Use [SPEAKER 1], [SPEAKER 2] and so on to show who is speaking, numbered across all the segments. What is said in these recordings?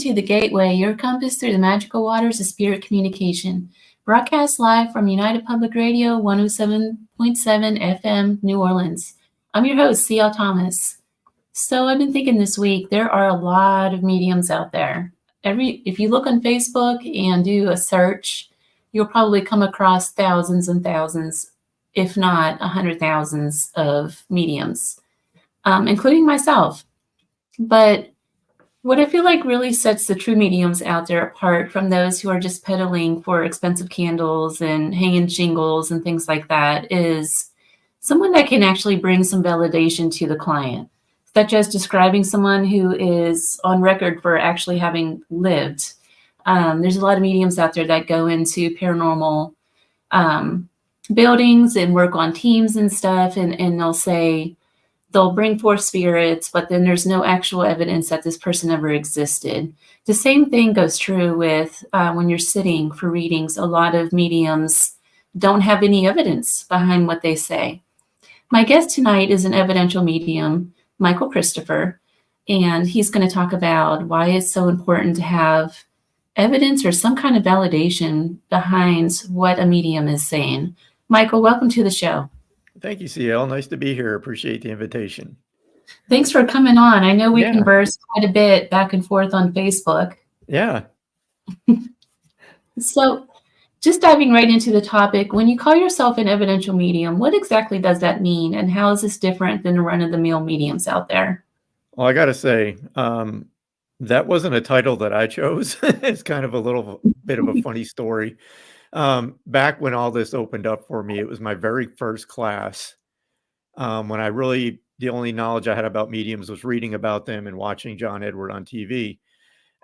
[SPEAKER 1] to The Gateway, your compass through the magical waters of spirit communication. Broadcast live from United Public Radio, 107.7 FM, New Orleans. I'm your host, C.L. Thomas. So I've been thinking this week, there are a lot of mediums out there. If you look on Facebook and do a search, you'll probably come across thousands and thousands, if not 100,000s of mediums, including myself. But what I feel like really sets the true mediums out there apart from those who are just peddling for expensive candles and hanging shingles and things like that is someone that can actually bring some validation to the client, such as describing someone who is on record for actually having lived. There's a lot of mediums out there that go into paranormal buildings and work on teams and stuff, and they'll say, they'll bring forth spirits, but then there's no actual evidence that this person ever existed. The same thing goes true with when you're sitting for readings. A lot of mediums don't have any evidence behind what they say. My guest tonight is an evidential medium, Michael Christopher, and he's going to talk about why it's so important to have evidence or some kind of validation behind what a medium is saying. Michael, welcome to the show.
[SPEAKER 2] Thank you, CL. Nice to be here. Appreciate the invitation.
[SPEAKER 1] Thanks for coming on. I know we converse quite a bit back and forth on Facebook.
[SPEAKER 2] Yeah.
[SPEAKER 1] So just diving right into the topic, when you call yourself an evidential medium, what exactly does that mean? And how is this different than the run-of-the-mill mediums out there?
[SPEAKER 2] Well, I got to say, that wasn't a title that I chose. It's kind of a little bit of a funny story. Back when all this opened up for me, it was my very first class. When the only knowledge I had about mediums was reading about them and watching John Edward on TV.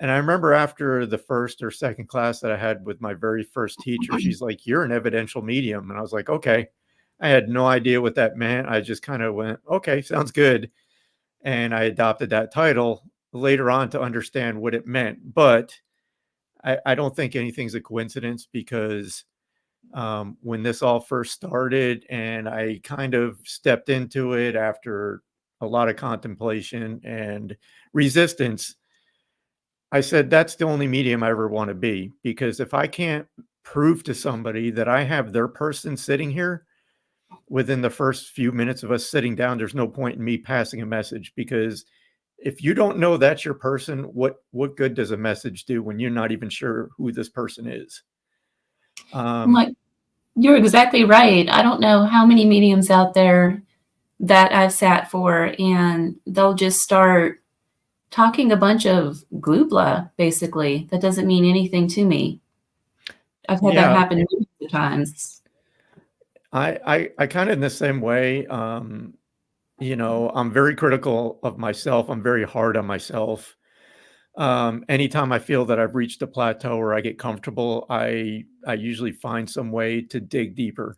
[SPEAKER 2] And I remember after the first or second class that I had with my very first teacher, she's like, "You're an evidential medium." And I was like, okay. I had no idea what that meant. I just kind of went, okay, sounds good. And I adopted that title later on to understand what it meant. But I don't think anything's a coincidence, because when this all first started and I kind of stepped into it after a lot of contemplation and resistance, I said, that's the only medium I ever want to be. Because if I can't prove to somebody that I have their person sitting here within the first few minutes of us sitting down, there's no point in me passing a message. Because if you don't know that's your person, what good does a message do when you're not even sure who this person is?
[SPEAKER 1] You're exactly right. I don't know how many mediums out there that I've sat for, and they'll just start talking a bunch of gloobla, basically. That doesn't mean anything to me. I've had that happen millions of times.
[SPEAKER 2] I kind of in the same way. I'm very critical of myself. I'm very hard on myself. Anytime I feel that I've reached a plateau or I get comfortable, I usually find some way to dig deeper,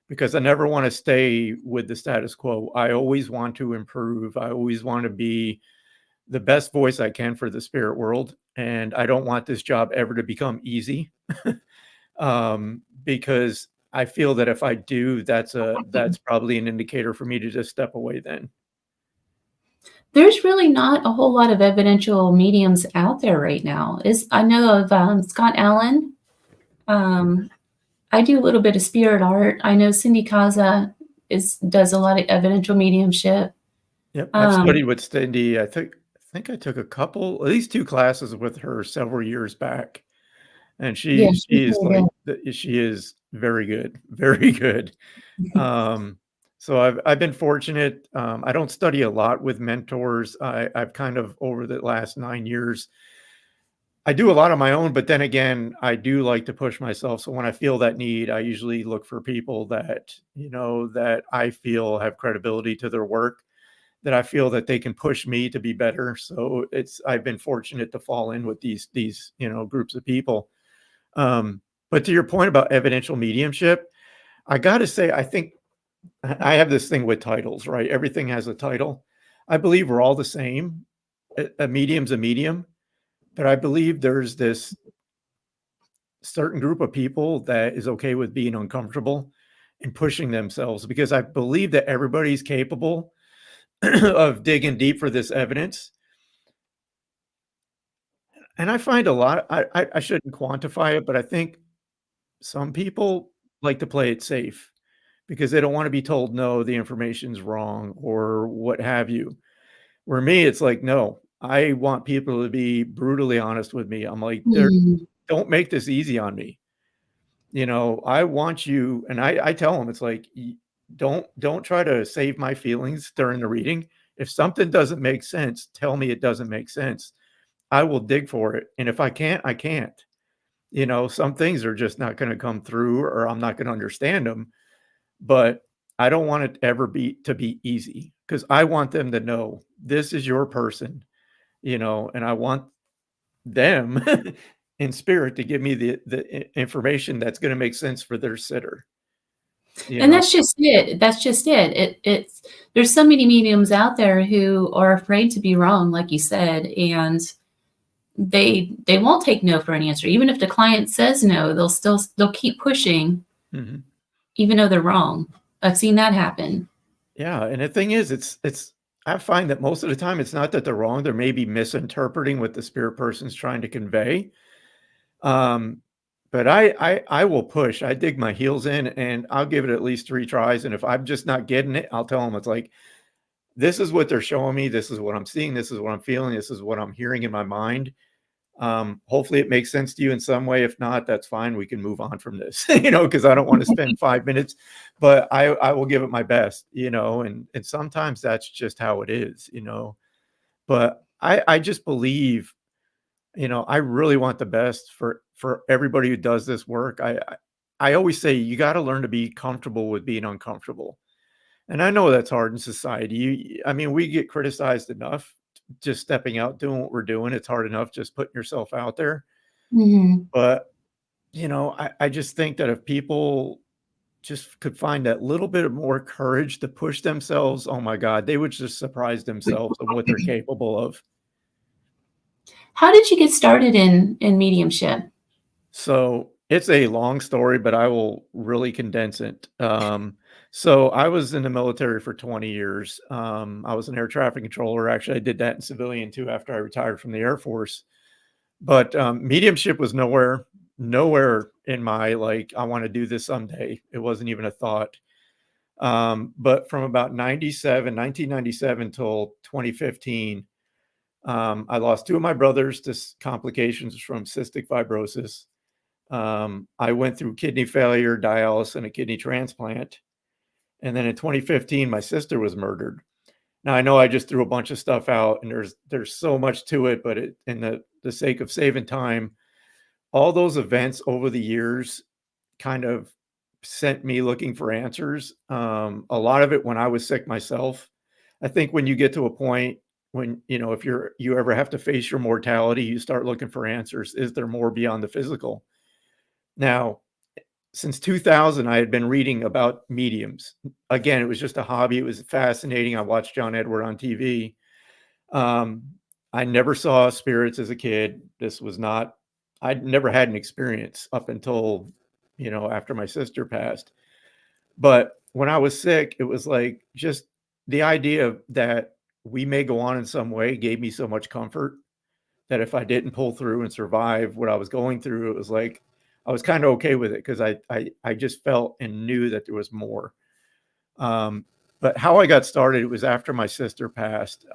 [SPEAKER 2] because I never want to stay with the status quo. I always want to improve. I always want to be the best voice I can for the spirit world. And I don't want this job ever to become easy, because I feel that if I do, that's probably an indicator for me to just step away then.
[SPEAKER 1] There's really not a whole lot of evidential mediums out there right now. I know of Scott Allen. I do a little bit of spirit art. I know Cindy Kaza does a lot of evidential mediumship.
[SPEAKER 2] Yep, I've studied with Cindy. I think I took at least 2 classes with her several years back. And she is very good, very good. So I've been fortunate. I don't study a lot with mentors. I've kind of, over the last 9 years, I do a lot on my own, but then again, I do like to push myself. So when I feel that need, I usually look for people that, that I feel have credibility to their work, that I feel that they can push me to be better. So I've been fortunate to fall in with these groups of people. But to your point about evidential mediumship, I got to say, I think I have this thing with titles, right? Everything has a title. I believe we're all the same. A medium's a medium, but I believe there's this certain group of people that is okay with being uncomfortable and pushing themselves, because I believe that everybody's capable of digging deep for this evidence. And I find a lot I shouldn't quantify it, but I think some people like to play it safe because they don't wanna be told, "No, the information's wrong," or what have you. Where me, it's like, "No, I want people to be brutally honest with me." I'm like,
[SPEAKER 1] Mhm.
[SPEAKER 2] don't make this easy on me." I want you and I tell them, it's like, Don't try to save my feelings during the reading. If something doesn't make sense, tell me it doesn't make sense. I will dig for it, and if I can't, I can't." Some things are just not gonna come through or I'm not gonna understand them. But I don't want it ever be easy because I want them to know this is your person, and I want them in spirit to give me the information that's gonna make sense for their sitter, you
[SPEAKER 1] And
[SPEAKER 2] know?
[SPEAKER 1] that's just it. That's just it. It's there's so many mediums out there who are afraid to be wrong, like you said, and they won't take no for an answer. Even if the client says no, they'll keep pushing
[SPEAKER 2] Mhm.
[SPEAKER 1] even though they're wrong. I've seen that happen.
[SPEAKER 2] Yeah, and the thing is, it's I find that most of the time it's not that they're wrong, they're maybe misinterpreting what the spirit person's trying to convey. Um, but I will push. I dig my heels in and I'll give it at least 3 tries, and if I'm just not getting it, I'll tell them it's like, "This is what they're showing me, this is what I'm seeing, this is what I'm feeling, this is what I'm hearing in my mind. Hopefully it makes sense to you in some way. If not, that's fine. We can move on from this," because I don't want to spend 5 minutes, but I will give it my best, and sometimes that's just how it is. But I just believe, I really want the best for everybody who does this work. I always say you got to learn to be comfortable with being uncomfortable. And I know that's hard in society. I mean, we get criticized enough just stepping out, doing what we're doing. It's hard enough just putting yourself out there.
[SPEAKER 1] Mhm.
[SPEAKER 2] But, I just think that if people just could find that little bit of more courage to push themselves, oh my God, they would just surprise themselves on what they're capable of.
[SPEAKER 1] How did you get started in mediumship?
[SPEAKER 2] So it's a long story, but I will really condense it. So I was in the military for 20 years. I was an air traffic controller. Actually, I did that in civilian too after I retired from the Air Force. But mediumship was nowhere in my like, I want to do this someday. It wasn't even a thought. But from about 1997 till 2015, I lost two of my brothers to complications from cystic fibrosis. I went through kidney failure, dialysis, and a kidney transplant. And then in 2015, my sister was murdered. Now I know I just threw a bunch of stuff out, and there's so much to it, but in the sake of saving time, all those events over the years kind of sent me looking for answers. A lot of it when I was sick myself. I think when you get to a point when if you ever have to face your mortality, you start looking for answers. Is there more beyond the physical? Now, since 2000, I had been reading about mediums. Again, it was just a hobby. It was fascinating. I watched John Edward on TV. Um, I never saw spirits as a kid. I'd never had an experience up until, after my sister passed. But when I was sick, it was like just the idea that we may go on in some way gave me so much comfort that if I didn't pull through and survive what I was going through, it was like I was kind of okay with it because I just felt and knew that there was more. Um, but how I got started, it was after my sister passed.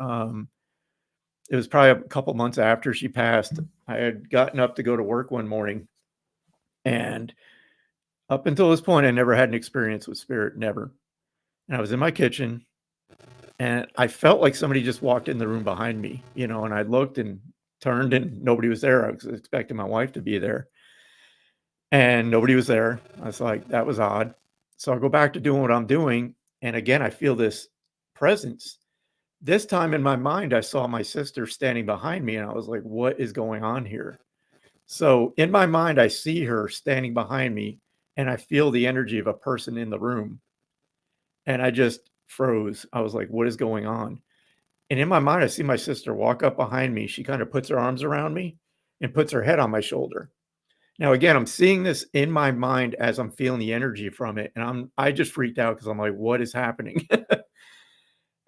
[SPEAKER 2] It was probably a couple months after she passed. I had gotten up to go to work one morning, and up until this point, I never had an experience with spirit, never. And I was in my kitchen, and I felt like somebody just walked in the room behind me, and I looked and turned, and nobody was there. I was expecting my wife to be there, and nobody was there. I was like, that was odd. So I go back to doing what I'm doing, and again, I feel this presence. This time in my mind, I saw my sister standing behind me, and I was like, what is going on here? So in my mind, I see her standing behind me, and I feel the energy of a person in the room, and I just froze. I was like, what is going on? And in my mind, I see my sister walk up behind me. She kind of puts her arms around me and puts her head on my shoulder. Now, again, I'm seeing this in my mind as I'm feeling the energy from it, and I just freaked out because I'm like, "What is happening?"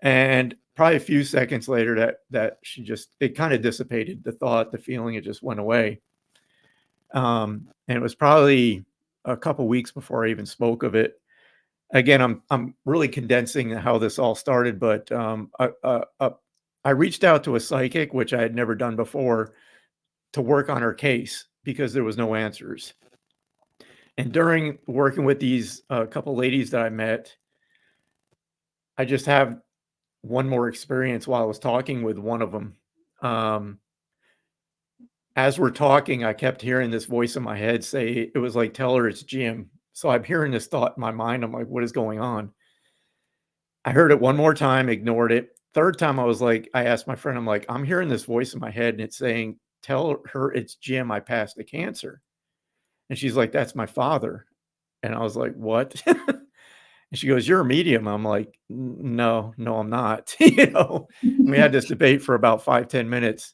[SPEAKER 2] And probably a few seconds later that it kind of dissipated, the thought, the feeling, it just went away. And it was probably a couple weeks before I even spoke of it. Again, I'm really condensing how this all started, but I reached out to a psychic, which I had never done before, to work on her case because there was no answers. And during working with these couple ladies that I met, I just have one more experience while I was talking with one of them. As we're talking, I kept hearing this voice in my head say, it was like, tell her it's Jim. So I'm hearing this thought in my mind. I'm like, what is going on? I heard it one more time, ignored it. Third time, I asked my friend, I'm like, I'm hearing this voice in my head and it's saying, tell her it's Jim. I passed the cancer. And she's like, that's my father. And I was like, what? And she goes, you're a medium. I'm like, no, I'm not. We had this debate for about 5-10 minutes.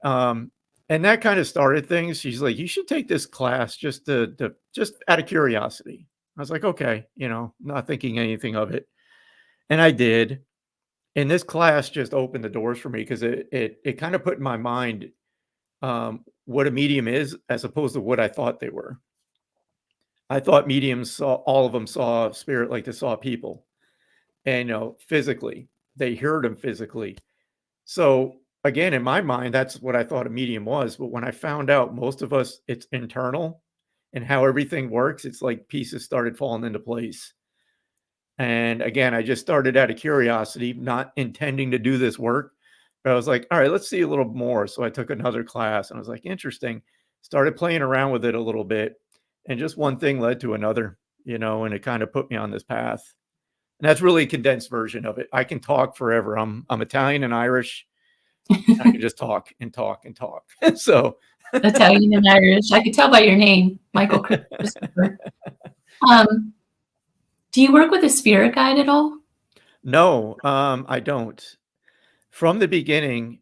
[SPEAKER 2] And that kind of started things. She's like, you should take this class just just out of curiosity. I was like, okay, not thinking anything of it. And I did. And this class just opened the doors for me because it kind of put in my mind what a medium is as opposed to what I thought they were. I thought mediums all of them saw spirit like they saw people, and physically they heard them physically. So again, in my mind, that's what I thought a medium was. But when I found out most of us, it's internal and how everything works, it's like pieces started falling into place. And again, I just started out of curiosity, not intending to do this work. But I was like, all right, let's see a little more. So I took another class and I was like, interesting. Started playing around with it a little bit. And just one thing led to another, and it kind of put me on this path. And that's really a condensed version of it. I can talk forever. I'm Italian and Irish. I can just talk and talk and talk. So
[SPEAKER 1] Italian and Irish. I could tell by your name, Michael Christopher. Do you work with a spirit guide at all?
[SPEAKER 2] No, I don't. From the beginning,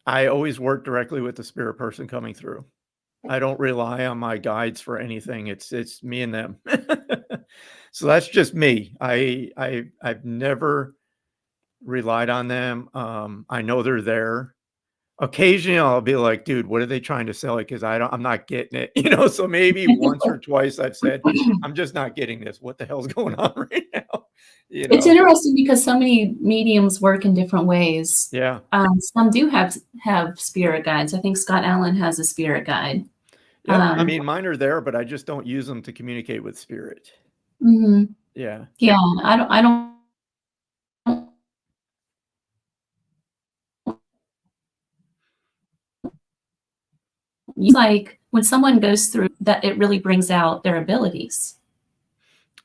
[SPEAKER 2] I always work directly with the spirit person coming through. I don't rely on my guides for anything. It's me and them. So that's just me. I've never relied on them. I know they're there. Occasionally I'll be like, dude, what are they trying to sell it? Because I'm not getting it, so maybe once or twice I've said, I'm just not getting this. What the hell's going on right now?
[SPEAKER 1] It's interesting because so many mediums work in different ways.
[SPEAKER 2] Yeah.
[SPEAKER 1] Some do have spirit guides. I think Scott Allen has a spirit guide.
[SPEAKER 2] Yeah. I mean, mine are there, but I just don't use them to communicate with spirit.
[SPEAKER 1] Mm-hmm.
[SPEAKER 2] Yeah.
[SPEAKER 1] Yeah. I don't like when someone goes through that, it really brings out their abilities.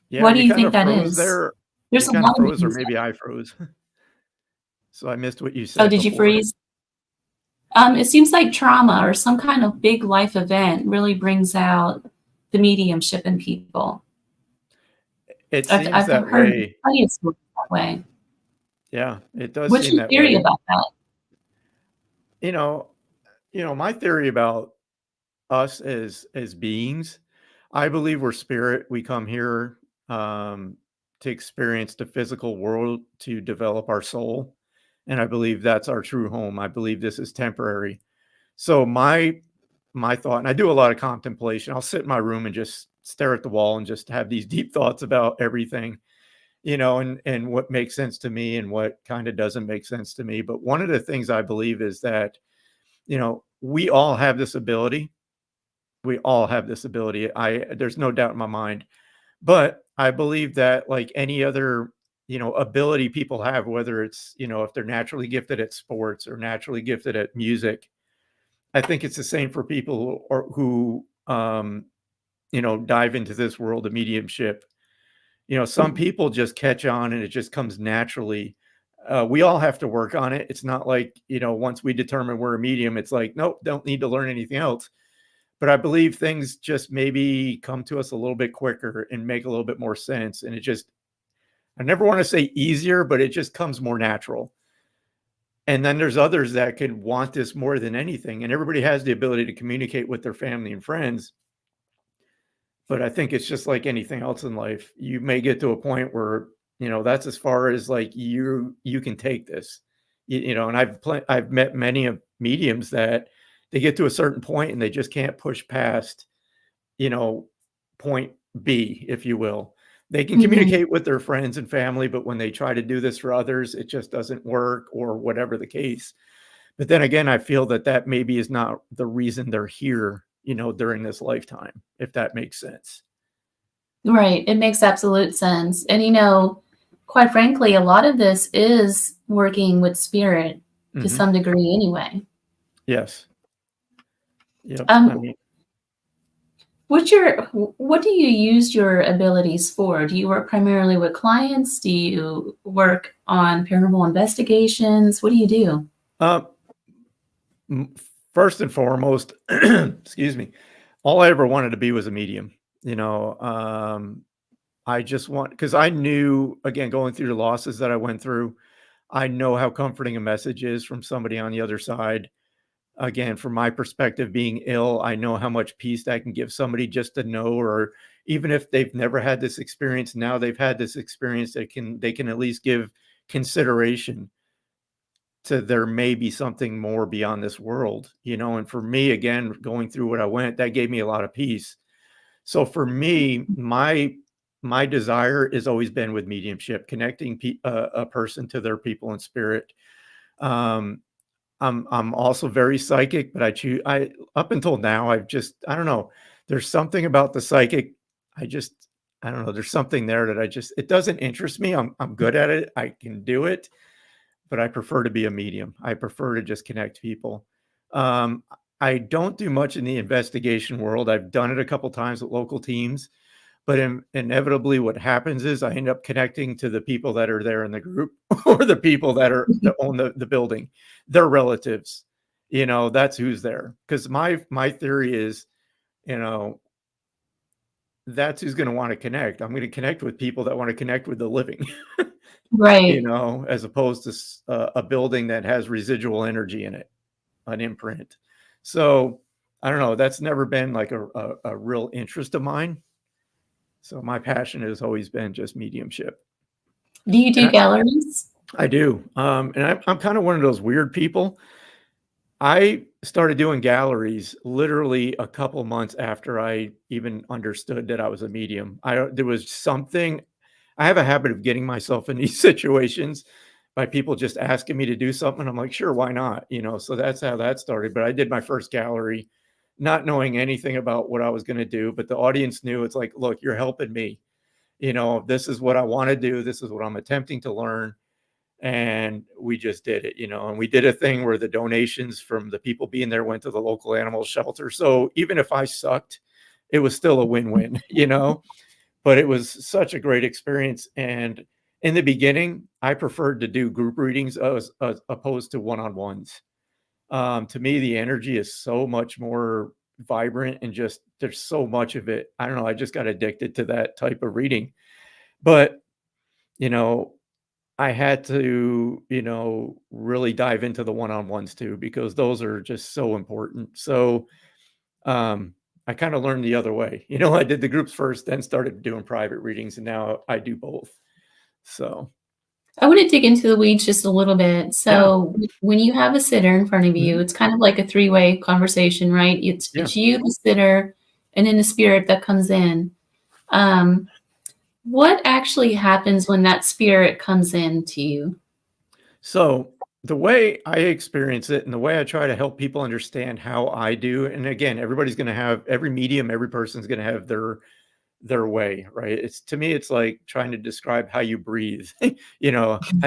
[SPEAKER 2] Yeah.
[SPEAKER 1] What do
[SPEAKER 2] You
[SPEAKER 1] you
[SPEAKER 2] kind
[SPEAKER 1] think
[SPEAKER 2] of
[SPEAKER 1] that
[SPEAKER 2] froze
[SPEAKER 1] is?
[SPEAKER 2] there.
[SPEAKER 1] There's
[SPEAKER 2] You
[SPEAKER 1] a
[SPEAKER 2] kind of
[SPEAKER 1] lot of
[SPEAKER 2] froze, or
[SPEAKER 1] things.
[SPEAKER 2] maybe I froze. So I missed what you
[SPEAKER 1] Oh,
[SPEAKER 2] said
[SPEAKER 1] did you
[SPEAKER 2] before.
[SPEAKER 1] freeze? It seems like trauma or some kind of big life event really brings out the mediumship in people.
[SPEAKER 2] It seems
[SPEAKER 1] I've
[SPEAKER 2] that
[SPEAKER 1] heard
[SPEAKER 2] way.
[SPEAKER 1] plenty of stories that way.
[SPEAKER 2] Yeah, it does
[SPEAKER 1] What's
[SPEAKER 2] seem
[SPEAKER 1] your
[SPEAKER 2] that
[SPEAKER 1] theory
[SPEAKER 2] way.
[SPEAKER 1] about that?
[SPEAKER 2] You know, my theory about us as beings, I believe we're spirit. We come here to experience the physical world to develop our soul, and I believe that's our true home. I believe this is temporary. So my thought, and I do a lot of contemplation. I'll sit in my room and just stare at the wall and just have these deep thoughts about everything, and what makes sense to me and what kind of doesn't make sense to me. But one of the things I believe is that, we all have this ability. We all have this ability. There's no doubt in my mind. But I believe that, like any other, ability people have, whether it's, if they're naturally gifted at sports or naturally gifted at music, I think it's the same for people who dive into this world of mediumship. Some people just catch on and it just comes naturally. We all have to work on it. It's not like, once we determine we're a medium, it's like, nope, don't need to learn anything else. But I believe things just maybe come to us a little bit quicker and make a little bit more sense. And I never want to say easier, but it just comes more natural. And then there's others that could want this more than anything. And everybody has the ability to communicate with their family and friends. But I think it's just like anything else in life. You may get to a point where, That's as far as like you can take this. And I've met many of mediums that they get to a certain point and they just can't push past, you know, point B, if you will. They can
[SPEAKER 1] Mhm.
[SPEAKER 2] communicate with their friends and family, but when they try to do this for others, it just doesn't work or whatever the case. But then again, I feel that that maybe is not the reason they're here, during this lifetime, if that makes sense.
[SPEAKER 1] Right. It makes absolute sense. And, quite frankly, a lot of this is working with spirit to
[SPEAKER 2] Hmm.
[SPEAKER 1] some degree anyway.
[SPEAKER 2] Yes. Yep. I
[SPEAKER 1] Um,
[SPEAKER 2] mean,
[SPEAKER 1] what do you use your abilities for? Do you work primarily with clients? Do you work on paranormal investigations? What do you do?
[SPEAKER 2] uh, m- first and foremost, excuse me, all I ever wanted to be was a medium. You know, I just want because I knew again going through the losses that I went through, I know how comforting a message is from somebody on the other side. Again, from my perspective, being ill, I know how much peace that can give somebody just to know, or even if they've never had this experience, now they've had this experience, they can at least give consideration to there may be something more beyond this world. And for me, again, going through what I went, that gave me a lot of peace. So for me, my desire has always been with mediumship, connecting a person to their people in spirit. Um, I'm also very psychic, but I up until now I don't know. There's something about the psychic. I just I don't know. There's something there that it doesn't interest me. I'm good at it. I can do it, but I prefer to be a medium. I prefer to just connect people. Um, I don't do much in the investigation world. I've done it a couple times with local teams, but inevitably, what happens is I end up connecting to the people that are there in the group or the people that own the building, their relatives. That's who's there. Because my theory is, you know, that's who's going to want to connect. I'm going to connect with people that want to connect with the living.
[SPEAKER 1] Right.
[SPEAKER 2] As opposed to a building that has residual energy in it, an imprint. So I don't know. That's never been like a real interest of mine. So my passion has always been just mediumship.
[SPEAKER 1] Do you
[SPEAKER 2] And
[SPEAKER 1] do galleries?
[SPEAKER 2] I do. And I'm kind of one of those weird people. I started doing galleries literally a couple months after I even understood that I was a medium. There was something. I have a habit of getting myself in these situations by people just asking me to do something. I'm like, sure, why not? So that's how that started. But I did my first gallery, not knowing anything about what I was going to do. But the audience knew. It's like, look, you're helping me. This is what I want to do. This is what I'm attempting to learn. And we just did it, and we did a thing where the donations from the people being there went to the local animal shelter. So even if I sucked, it was still a win-win, but it was such a great experience. And in the beginning, I preferred to do group readings as opposed to one-on-ones. To me, the energy is so much more vibrant and just there's so much of it. I don't know. I just got addicted to that type of reading. But, you know, I had to, really dive into the one-on-ones too, because those are just so important. So, I kind of learned the other way. I did the groups first, then started doing private readings, and now I do both. So,
[SPEAKER 1] I want to dig into the weeds just a little bit.
[SPEAKER 2] yeah.
[SPEAKER 1] So when you have a sitter in front of you,
[SPEAKER 2] Mhm.
[SPEAKER 1] it's kind of like a three-way conversation, right? It's
[SPEAKER 2] Yeah.
[SPEAKER 1] it's you, the sitter, and then the spirit that comes in. Um, what actually happens when that spirit comes in to you?
[SPEAKER 2] So the way I experience it and the way I try to help people understand how I do, and again, everybody's going to have every medium, every person's going to have their way, right? It's to me, it's like trying to describe how you breathe. How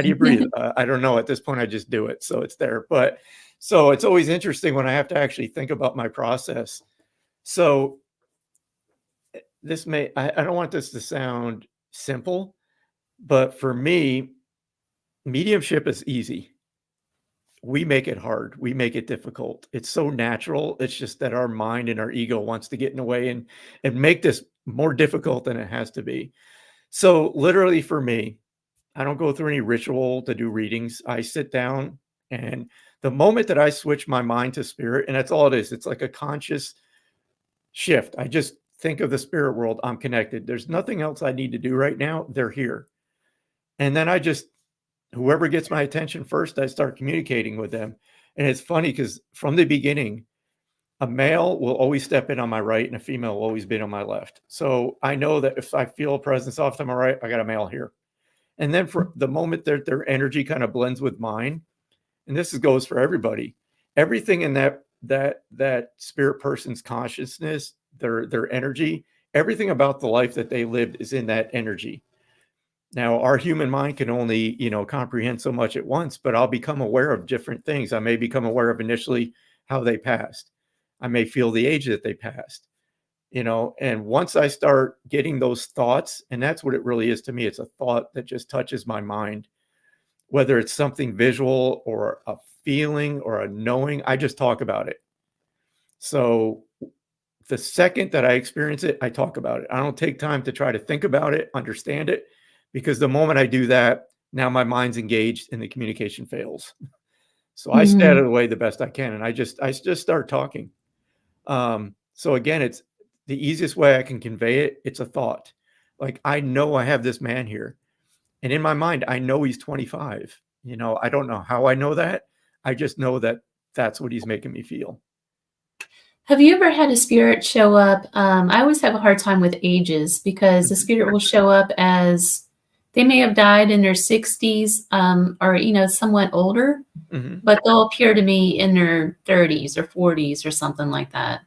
[SPEAKER 2] do you breathe? I don't know. At this point, I just do it, so it's there. But so it's always interesting when I have to actually think about my process. So I don't want this to sound simple, but for me, mediumship is easy. We make it hard. We make it difficult. It's so natural. It's just that our mind and our ego wants to get in the way and make this more difficult than it has to be. So literally for me, I don't go through any ritual to do readings. I sit down and the moment that I switch my mind to spirit, and that's all it is, it's like a conscious shift. I just think of the spirit world. I'm connected. There's nothing else I need to do right now. They're here. And then whoever gets my attention first, I start communicating with them. And it's funny because from the beginning, a male will always step in on my right and a female will always be on my left. So I know that if I feel a presence off to my right, I got a male here. And then for the moment that their energy kind of blends with mine, and this goes for everybody, everything in that spirit person's consciousness, their energy, everything about the life that they lived is in that energy. Now, our human mind can only, comprehend so much at once, but I'll become aware of different things. I may become aware of initially how they passed. I may feel the age that they passed, and once I start getting those thoughts, and that's what it really is to me, it's a thought that just touches my mind, whether it's something visual or a feeling or a knowing, I just talk about it. So the second that I experience it, I talk about it. I don't take time to try to think about it, understand it, because the moment I do that, now my mind's engaged and the communication fails. So I stay out of the way the best I can, and I just start talking. So again, it's the easiest way I can convey it. It's a thought. Like, I know I have this man here, and in my mind, I know he's 25. I don't know how I know that. I just know that that's what he's making me feel.
[SPEAKER 1] Have you ever had a spirit show up? I always have a hard time with ages because the spirit will show up as they may have died in their 60s or, somewhat older, but they'll appear to me in their 30s or 40s or something like that.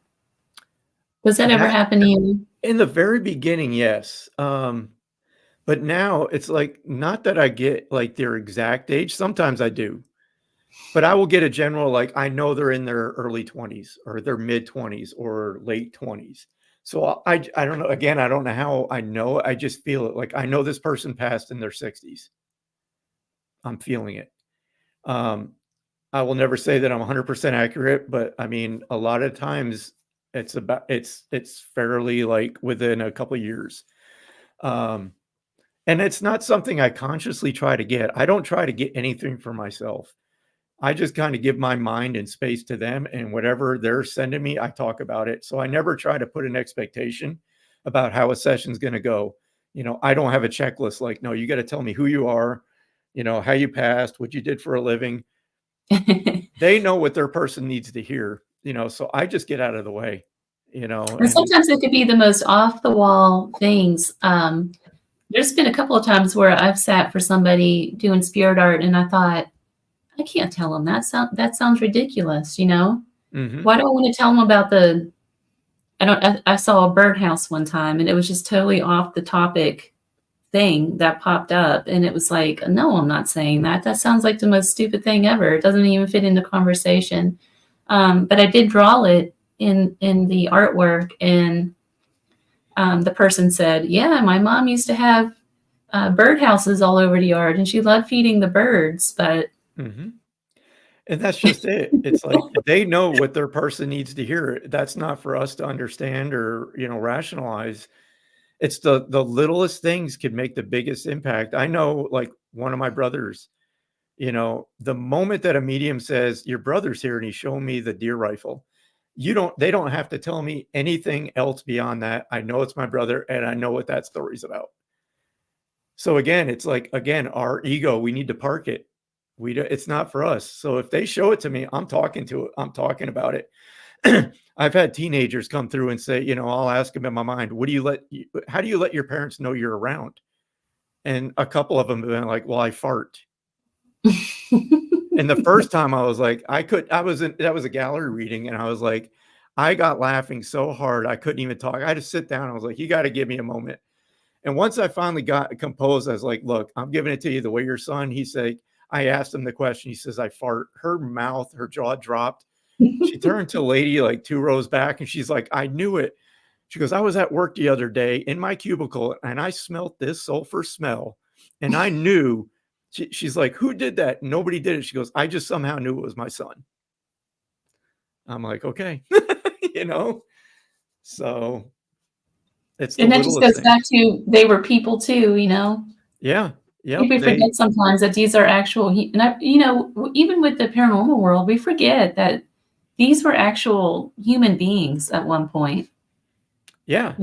[SPEAKER 1] Does that ever happen to you?
[SPEAKER 2] In the very beginning, yes. But now it's like, not that I get like their exact age. Sometimes I do. But I will get a general, like, I know they're in their early 20s or their mid 20s or late 20s. So I don't know. Again, I don't know how I know. I just feel it. Like, I know this person passed in their 60s. I'm feeling it. I will never say that I'm 100% accurate, but I mean, a lot of times it's fairly like within a couple of years. And it's not something I consciously try to get. I don't try to get anything for myself. I just kind of give my mind and space to them, and whatever they're sending me, I talk about it. So I never try to put an expectation about how a session's going to go. I don't have a checklist like, no, you got to tell me who you are, how you passed, what you did for a living. They know what their person needs to hear, so I just get out of the way,
[SPEAKER 1] And sometimes it could be the most off the wall things. There's been a couple of times where I've sat for somebody doing spirit art and I thought, I can't tell them that sounds ridiculous, Why do I want to tell them about I saw a birdhouse one time and it was just totally off the topic thing that popped up. And it was like, no, I'm not saying that. That sounds like the most stupid thing ever. It doesn't even fit into conversation. But I did draw it in the artwork, and the person said, yeah, my mom used to have birdhouses all over the yard and she loved feeding the birds, but
[SPEAKER 2] And that's just it. It's like they know what their person needs to hear. That's not for us to understand or, rationalize. It's the littlest things could make the biggest impact. I know, like, one of my brothers, the moment that a medium says, your brother's here and he's showing me the deer rifle, they don't have to tell me anything else beyond that. I know it's my brother and I know what that story's about. So again, it's like, our ego, we need to park it. It's not for us. So if they show it to me, I'm talking to it. I'm talking about it. I've had teenagers come through and say, I'll ask them in my mind, how do you let your parents know you're around? And a couple of them have been like, well, I fart. And the first time I was like, that was a gallery reading. And I was like, I got laughing so hard. I couldn't even talk. I had to sit down. I was like, you got to give me a moment. And once I finally got composed, I was like, look, I'm giving it to you the way your son. He said, I asked him the question. He says, I fart. Her jaw dropped. She turned to a lady like 2 rows back and she's like, I knew it. She goes, I was at work the other day in my cubicle and I smelt this sulfur smell and I knew. She's like, who did that? Nobody did it. She goes, I just somehow knew it was my son. I'm like, okay, so it's the
[SPEAKER 1] and that just goes back to they were people too,
[SPEAKER 2] Yeah. Yeah.
[SPEAKER 1] We forget sometimes that these are actual, and even with the paranormal world, we forget that these were actual human beings at one point.
[SPEAKER 2] Yeah.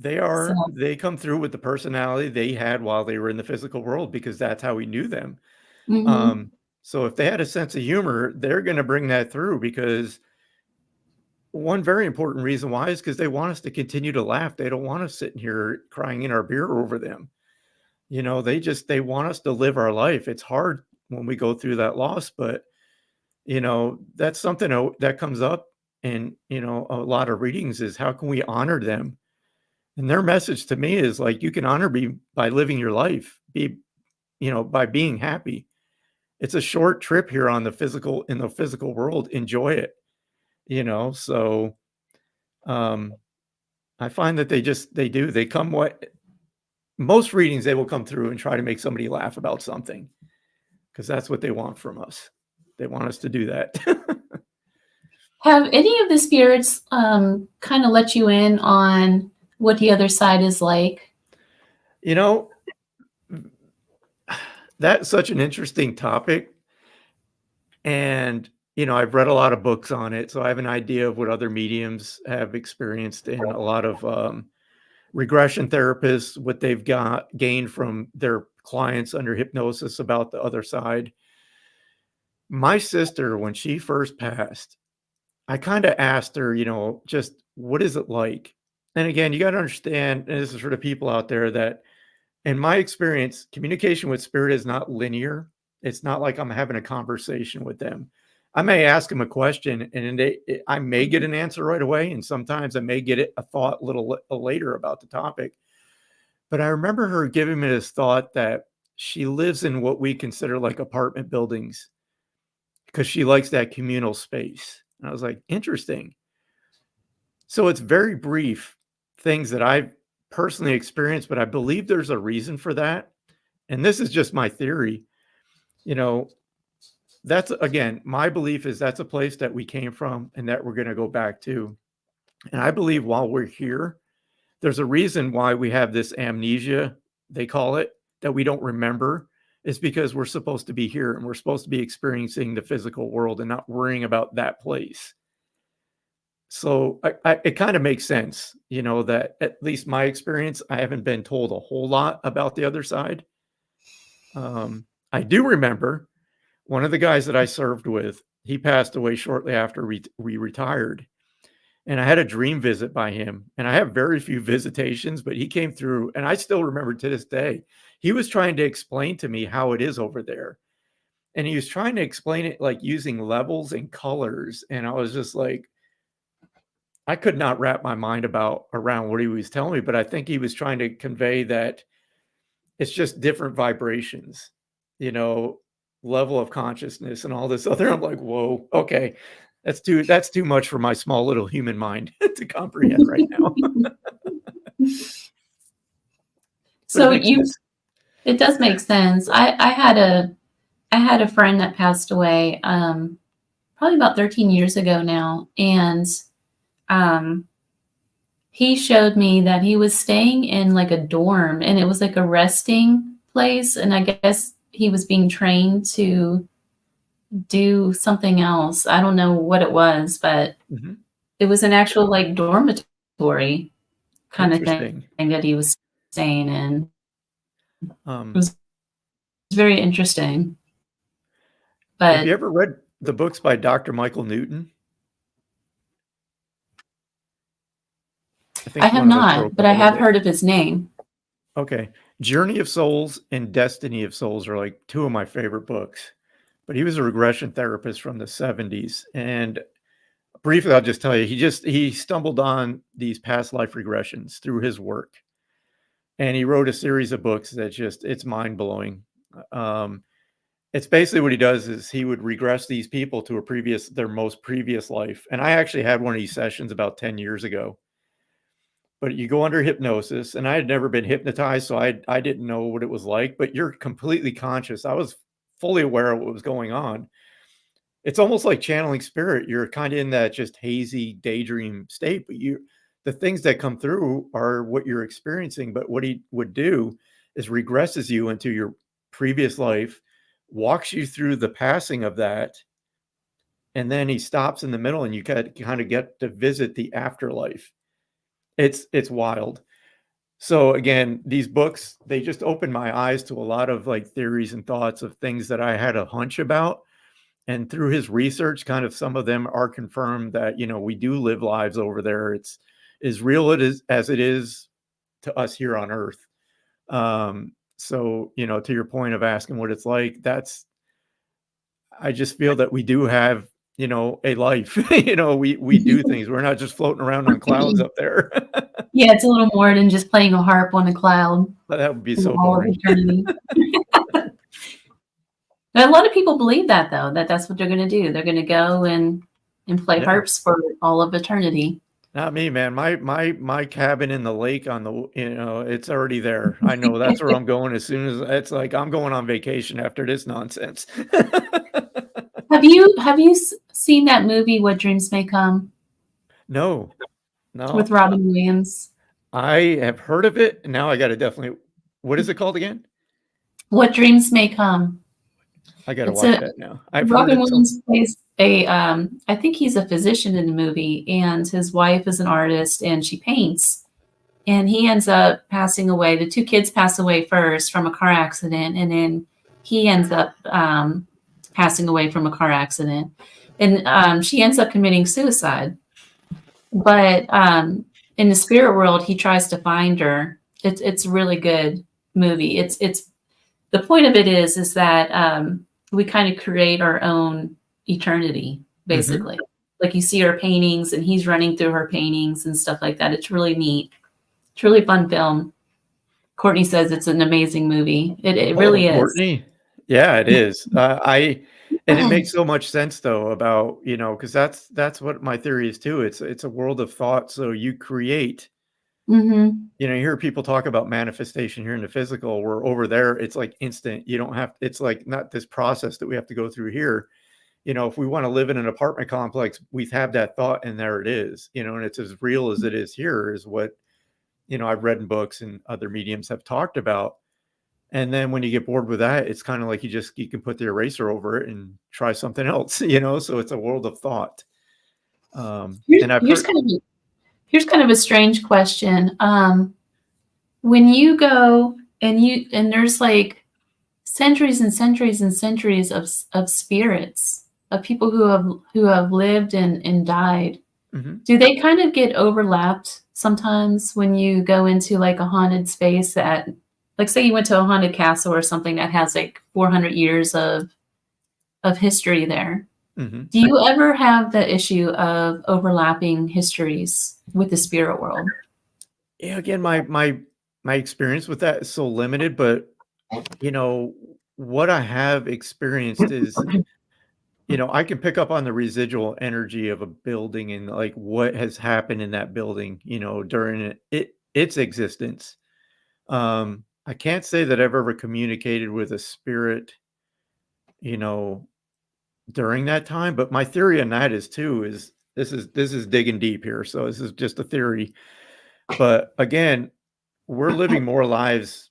[SPEAKER 1] So,
[SPEAKER 2] They come through with the personality they had while they were in the physical world because that's how we knew them.
[SPEAKER 1] mhm.
[SPEAKER 2] Um, so if they had a sense of humor, they're gonna bring that through because one very important reason why is because they want us to continue to laugh. They don't want us sitting here crying in our beer over them. They want us to live our life. It's hard when we go through that loss, but, that's something that comes up in, a lot of readings is how can we honor them? And their message to me is like, you can honor me by living your life, by being happy. It's a short trip here in the physical world. Enjoy it, so um I find that they come what most readings they will come through and try to make somebody laugh about something because that's what they want from us. They want us to do that.
[SPEAKER 1] Have any of the spirits kind of let you in on what the other side is like?
[SPEAKER 2] you know, that's such an interesting topic. And, I've read a lot of books on it. So I have an idea of what other mediums have experienced in a lot of regression therapists, what they've gained from their clients under hypnosis about the other side. My sister, when she first passed, I kind of asked her, just what is it like? And again, you got to understand, and this is for the people out there that, in my experience, communication with spirit is not linear. It's not like I'm having a conversation with them. I may ask them a question and I may get an answer right away. And sometimes I may get a thought a little later about the topic. But I remember her giving me this thought that she lives in what we consider like apartment buildings because she likes that communal space. And I was like, interesting. So it's very brief things that I've personally experienced, but I believe there's a reason for that. And this is just my theory. You know, that's again, my belief is that's a place that we came from and that we're going to go back to. And I believe while we're here, there's a reason why we have this amnesia, they call it, that we don't remember. Is because we're supposed to be here and we're supposed to be experiencing the physical world and not worrying about that place. So it kind of makes sense, that at least my experience, I haven't been told a whole lot about the other side. I do remember one of the guys that I served with, he passed away shortly after we retired. And I had a dream visit by him. And I have very few visitations, but he came through. And I still remember to this day, he was trying to explain to me how it is over there. And he was trying to explain it like using levels and colors. And I was just like, I could not wrap my mind around what he was telling me, but I think he was trying to convey that it's just different vibrations, you know, level of consciousness and all this other. I'm like, whoa, okay. That's too much for my small little human mind to comprehend right now. But it
[SPEAKER 1] So
[SPEAKER 2] makes sense.
[SPEAKER 1] it does make sense. I had a friend that passed away probably about 13 years ago now, and um, he showed me that he was staying in like a dorm, and it was like a resting place, and I guess he was being trained to do something else. I don't know what it was, but
[SPEAKER 2] Mhm.
[SPEAKER 1] it was an actual like dormitory kind of thing
[SPEAKER 2] Interesting.
[SPEAKER 1] that he was staying in. It
[SPEAKER 2] Um,
[SPEAKER 1] was very interesting.
[SPEAKER 2] have you
[SPEAKER 1] But
[SPEAKER 2] ever read the books by Dr. Michael Newton? I
[SPEAKER 1] I
[SPEAKER 2] think
[SPEAKER 1] have
[SPEAKER 2] one of us
[SPEAKER 1] not,
[SPEAKER 2] broke
[SPEAKER 1] but
[SPEAKER 2] up
[SPEAKER 1] I
[SPEAKER 2] a little
[SPEAKER 1] have
[SPEAKER 2] bit.
[SPEAKER 1] heard of his name.
[SPEAKER 2] Okay. Journey of Souls and Destiny of Souls are like two of my favorite books. But he was a regression therapist from the 70s. And briefly, I'll just tell you, he stumbled on these past life regressions through his work. And he wrote a series of books that it's mind-blowing. Um, it's basically what he does is he would regress these people to their most previous life. And I actually had one of these sessions about 10 years ago. But you go under hypnosis, and I had never been hypnotized, so I didn't know what it was like, but you're completely conscious. I was fully aware of what was going on. It's almost like channeling spirit. You're kind of in that just hazy daydream state, but the things that come through are what you're experiencing. But what he would do is regresses you into your previous life, walks you through the passing of that, and then he stops in the middle and you kind of get to visit the afterlife. It's wild. So again, these books, they just opened my eyes to a lot of like theories and thoughts of things that I had a hunch about. And through his research, kind of some of them are confirmed that, we do live lives over there. It's as real it is as it is to us here on Earth. So, to your point of asking what it's like, I just feel that we do have, a life. We do things. We're not just floating around on clouds up there.
[SPEAKER 1] Yeah, it's a little more than just playing a harp on a cloud
[SPEAKER 2] But that would be
[SPEAKER 1] for
[SPEAKER 2] so
[SPEAKER 1] all of
[SPEAKER 2] boring.
[SPEAKER 1] eternity. A lot of people believe that though, that's what they're going to do. They're going to go and play
[SPEAKER 2] Yeah.
[SPEAKER 1] harps for all of eternity.
[SPEAKER 2] Not me, man. My cabin in the lake on the, it's already there. I know that's where I'm going as soon as it's like I'm going on vacation after this nonsense.
[SPEAKER 1] Have you seen that movie What Dreams May Come
[SPEAKER 2] No,
[SPEAKER 1] with
[SPEAKER 2] no.
[SPEAKER 1] Robin Williams?
[SPEAKER 2] I have heard of it. And now I got to definitely, what is it called again?
[SPEAKER 1] What Dreams May Come.
[SPEAKER 2] I got to
[SPEAKER 1] It's
[SPEAKER 2] watch
[SPEAKER 1] a
[SPEAKER 2] that now. I've heard
[SPEAKER 1] Robin
[SPEAKER 2] it.
[SPEAKER 1] Williams plays I think he's a physician in the movie, and his wife is an artist and she paints. And he ends up passing away. The two kids pass away first from a car accident, and then he ends up passing away from a car accident. And she ends up committing suicide. But in the spirit world, he tries to find her. It's a really good movie. It's the point of it is that we kind of create our own eternity, basically. Like you see her paintings, and he's running through her paintings and stuff like that. It's really neat. It's a really fun film. Courtney says it's an amazing movie. It really is.
[SPEAKER 2] Courtney? Yeah, it is. And it makes so much sense though about, because that's what my theory is too. It's a world of thought. So you create,
[SPEAKER 1] Mm-hmm.
[SPEAKER 2] you hear people talk about manifestation here in the physical, where over there it's like instant. You don't have, it's like not this process that we have to go through here. If we want to live in an apartment complex, we have that thought and there it is, and it's as real as it is here is what, I've read in books and other mediums have talked about. And then when you get bored with that, it's kind of like you can put the eraser over it and try something else, so it's a world of thought. And I've
[SPEAKER 1] Here's
[SPEAKER 2] heard,
[SPEAKER 1] kind of a strange question. When you go and there's like centuries and centuries and centuries of spirits of people who have lived and died.
[SPEAKER 2] Mhm.
[SPEAKER 1] Do they kind of get overlapped sometimes when you go into like a haunted space that, like say you went to a haunted castle or something that has like 400 years of history there?
[SPEAKER 2] Mhm.
[SPEAKER 1] Do you ever have the issue of overlapping histories with the spirit world?
[SPEAKER 2] Yeah, again, my experience with that is so limited, but what I have experienced is, I can pick up on the residual energy of a building and like what has happened in that building, during its existence. I can't say that I've ever communicated with a spirit, you know, during that time, but my theory on that is too is this is digging deep here. So this is just a theory. But again, we're living more lives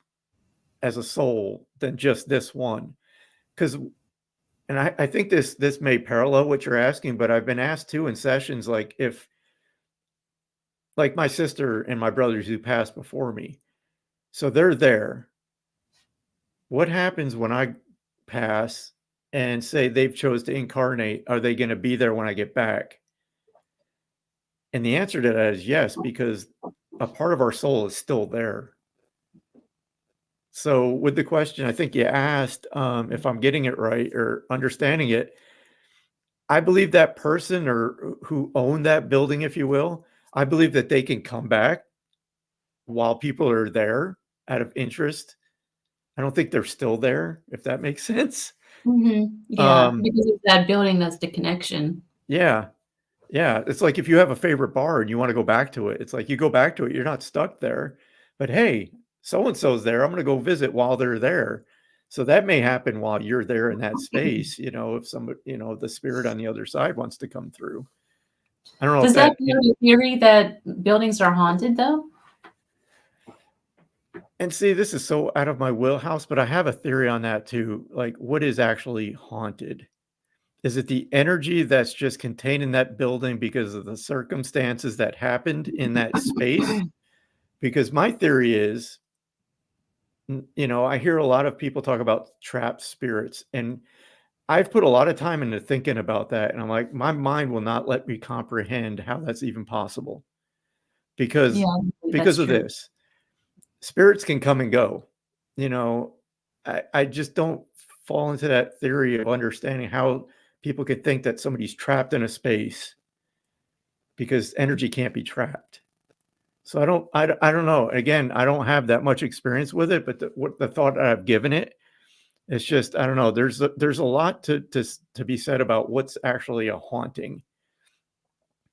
[SPEAKER 2] as a soul than just this one. Because and I think this may parallel what you're asking, but I've been asked too in sessions like if like my sister and my brothers who passed before me. So they're there. What happens when I pass and say they've chose to incarnate? Are they going to be there when I get back? And the answer to that is yes, because a part of our soul is still there. So with the question, I think you asked, if I'm getting it right or understanding it, I believe that person or who owned that building, if you will, I believe that they can come back while people are there out of interest. I don't think they're still there, if that makes sense.
[SPEAKER 1] Yeah,
[SPEAKER 2] Um,
[SPEAKER 1] because it's that building that's the connection.
[SPEAKER 2] yeah. Yeah, it's like if you have a favorite bar and you wanna go back to it, it's like you go back to it, you're not stuck there, but, "Hey, so and so's there, I'm gonna go visit while they're there." So that may happen while you're there in that space, if somebody the spirit on the other side wants to come through. I don't know if
[SPEAKER 1] Does that
[SPEAKER 2] that
[SPEAKER 1] go to theory that buildings are haunted though?
[SPEAKER 2] and see, this is so out of my wheelhouse, but I have a theory on that too, like, what is actually haunted? Is it the energy that's just contained in that building because of the circumstances that happened in that space? Because my theory is, I hear a lot of people talk about trapped spirits, and I've put a lot of time into thinking about that, and I'm like, my mind will not let me comprehend how that's even possible
[SPEAKER 1] Yeah,
[SPEAKER 2] because
[SPEAKER 1] I believe that's
[SPEAKER 2] because of
[SPEAKER 1] true.
[SPEAKER 2] this. Spirits can come and go. You know, I just don't fall into that theory of understanding how people could think that somebody's trapped in a space because energy can't be trapped. So I don't know. Again, I don't have that much experience with it, but the thought that I've given it, it's just I don't know. There's a lot to be said about what's actually a haunting.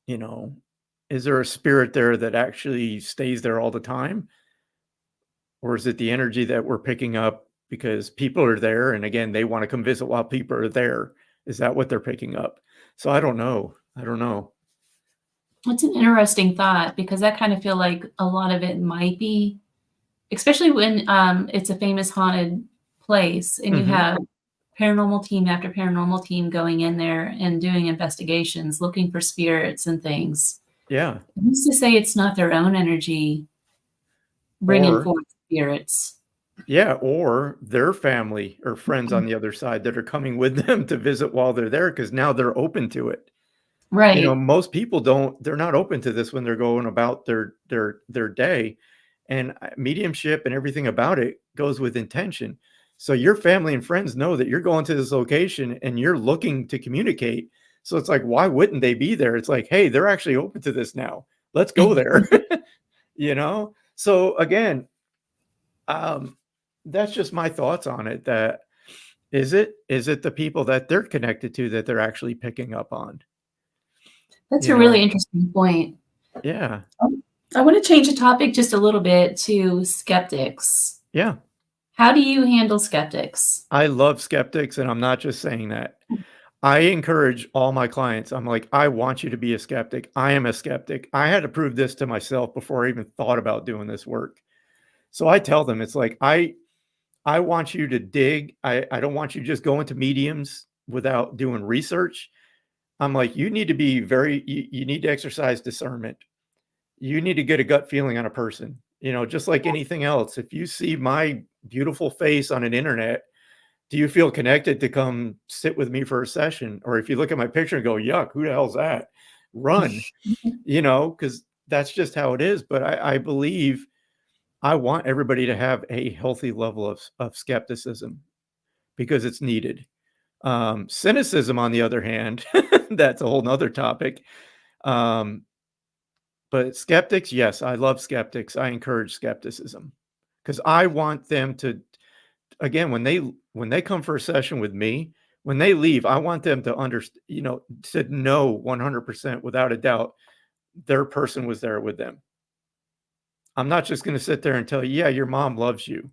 [SPEAKER 2] You know, is there a spirit there that actually stays there all the time? Or is it the energy that we're picking up because people are there and again they want to come visit while people are there? Is that what they're picking up? So I don't know. I don't know.
[SPEAKER 1] It's an interesting thought because I kind of feel like a lot of it might be, especially when it's a famous haunted place and you
[SPEAKER 2] Hmm.
[SPEAKER 1] have paranormal team after paranormal team going in there and doing investigations, looking for spirits and things.
[SPEAKER 2] Yeah.
[SPEAKER 1] Who's to say it's not their own energy bringing
[SPEAKER 2] Or
[SPEAKER 1] forth spirits?
[SPEAKER 2] yeah, or their family or friends on the other side that are coming with them to visit while they're there because now they're open to it.
[SPEAKER 1] Right.
[SPEAKER 2] Most people they're not open to this when they're going about their day. And mediumship and everything about it goes with intention. So your family and friends know that you're going to this location and you're looking to communicate. So it's like, why wouldn't they be there? It's like, hey, they're actually open to this now. Let's go there. So again, um, that's just my thoughts on it. That is it the people that they're connected to that they're actually picking up on?
[SPEAKER 1] That's
[SPEAKER 2] You
[SPEAKER 1] a really
[SPEAKER 2] know,
[SPEAKER 1] interesting point.
[SPEAKER 2] yeah,
[SPEAKER 1] I want to change the topic just a little bit to skeptics.
[SPEAKER 2] yeah.
[SPEAKER 1] How do you handle skeptics?
[SPEAKER 2] I love skeptics, and I'm not just saying that. I encourage all my clients. I'm like, I want you to be a skeptic. I am a skeptic. I had to prove this to myself before I even thought about doing this work. So I tell them, it's like, I want you to dig. I don't want you just going to mediums without doing research. I'm like, you need to be you need to exercise discernment. You need to get a gut feeling on a person, just like anything else. If you see my beautiful face on an internet, do you feel connected to come sit with me for a session? Or if you look at my picture and go, yuck, who the hell's that? Run, because that's just how it is. But I believe I want everybody to have a healthy level of skepticism because it's needed. Cynicism, on the other hand, that's a whole nother topic. Um, but skeptics, yes, I love skeptics. I encourage skepticism because I want them to, again, when they come for a session with me, when they leave, I want them to understand, to know 100% without a doubt their person was there with them. I'm not just going to sit there and tell you, yeah, your mom loves you,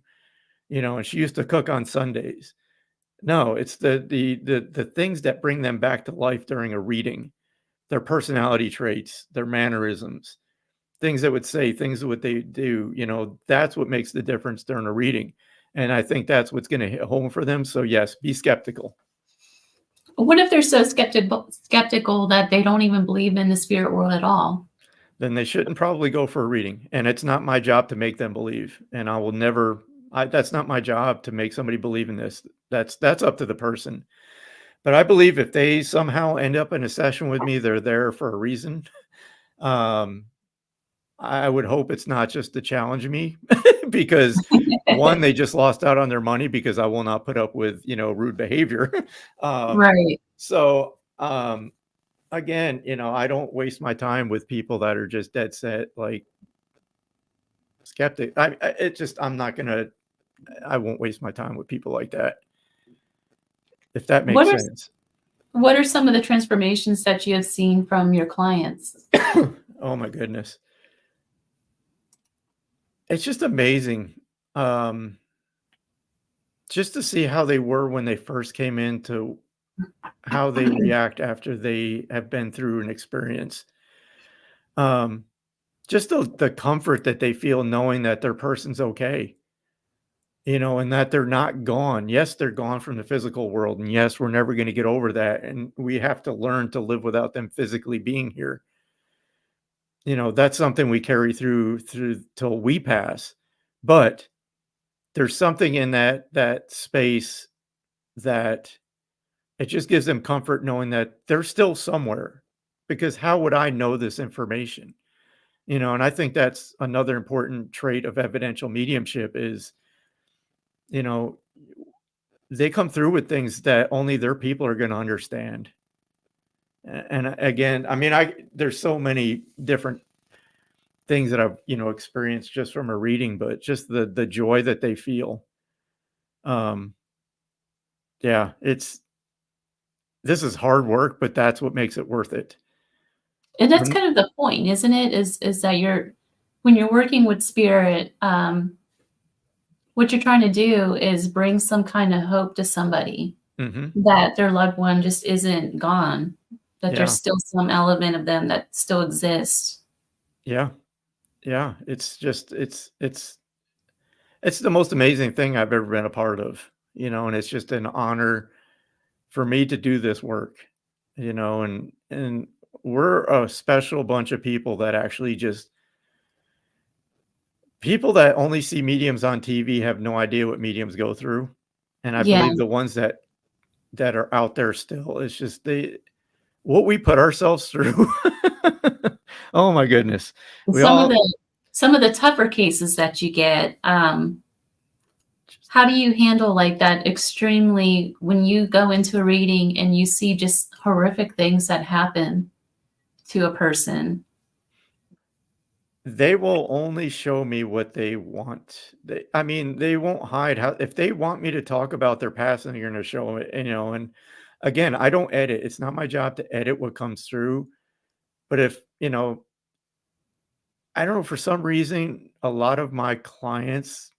[SPEAKER 2] and she used to cook on Sundays. No, it's the things that bring them back to life during a reading, their personality traits, their mannerisms, things that would say, things that what they do, that's what makes the difference during a reading. And I think that's what's going to hit home for them. So yes, be skeptical.
[SPEAKER 1] What if they're so skeptical that they don't even believe in the spirit world at all?
[SPEAKER 2] Then they shouldn't probably go for a reading. And it's not my job to make them believe. And I will never, that's not my job to make somebody believe in this. That's up to the person. But I believe if they somehow end up in a session with me, they're there for a reason. Um, I would hope it's not just to challenge me because one, they just lost out on their money because I will not put up with, rude behavior. um,
[SPEAKER 1] Right.
[SPEAKER 2] so again, I don't waste my time with people that are just dead set, like skeptic. I'm not gonna, I won't waste my time with people like that, if that
[SPEAKER 1] What
[SPEAKER 2] makes
[SPEAKER 1] are
[SPEAKER 2] sense.
[SPEAKER 1] what are some of the transformations that you have seen from your clients?
[SPEAKER 2] Oh my goodness. It's just amazing. Um, just to see how they were when they first came in to how they react after they have been through an experience. Um, just the comfort that they feel knowing that their person's okay, and that they're not gone. Yes, they're gone from the physical world. And yes, we're never going to get over that. And we have to learn to live without them physically being here. that's something we carry through till we pass. But there's something in that space that it just gives them comfort knowing that they're still somewhere, because how would I know this information? And I think that's another important trait of evidential mediumship is, you know, they come through with things that only their people are going to understand. And again, I mean, there's so many different things that I've, experienced just from a reading, but just the joy that they feel. Um, yeah, this is hard work, but that's what makes it worth it.
[SPEAKER 1] And that's
[SPEAKER 2] When
[SPEAKER 1] kind of the point, isn't it? Is that when you're working with spirit, what you're trying to do is bring some kind of hope to somebody
[SPEAKER 2] Mhm.
[SPEAKER 1] that their loved one just isn't gone, that there's
[SPEAKER 2] Yeah.
[SPEAKER 1] still some element of them that still exists.
[SPEAKER 2] Yeah. Yeah. It's the most amazing thing I've ever been a part of, and it's just an honor for me to do this work, and we're a special bunch of people that actually just people that only see mediums on TV have no idea what mediums go through. And I
[SPEAKER 1] Yeah.
[SPEAKER 2] believe the ones that are out there still, it's just what we put ourselves through. Oh my goodness.
[SPEAKER 1] And
[SPEAKER 2] We all
[SPEAKER 1] some of the tougher cases that you get, how do you handle like that extremely when you go into a reading and you see just horrific things that happen to a person?
[SPEAKER 2] They will only show me what they want. I mean, they won't hide how if they want me to talk about their past, and you're gonna show it, and again, I don't edit. It's not my job to edit what comes through. But if, I don't know, for some reason, a lot of my clients,